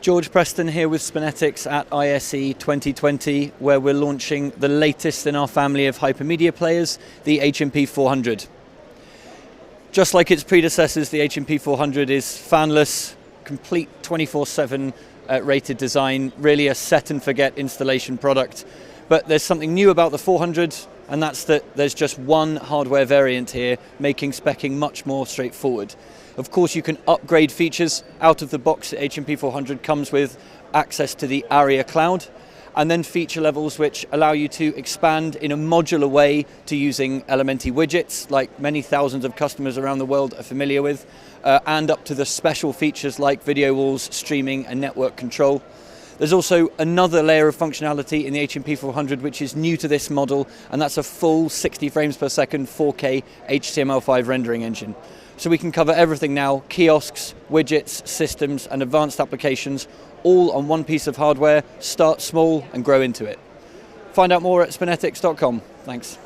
George Preston here with SpinetiX at ISE 2020, where we're launching the latest in our family of hypermedia players, the HMP 400. Just like its predecessors, the HMP 400 is fanless, complete 24/7 rated design, really a set and forget installation product. But there's something new about the 400, and that's that there's just one hardware variant here, making speccing much more straightforward. Of course, you can upgrade features. Out of the box, the HMP 400 comes with access to the ARIA cloud, and then feature levels which allow you to expand in a modular way to using Elementi widgets, like many thousands of customers around the world are familiar with, and up to the special features like video walls, streaming, and network control. There's also another layer of functionality in the HMP 400 which is new to this model, and that's a full 60 frames per second 4K HTML5 rendering engine. So we can cover everything now: kiosks, widgets, systems, and advanced applications, all on one piece of hardware. Start small and grow into it. Find out more at SpinetiX.com. Thanks.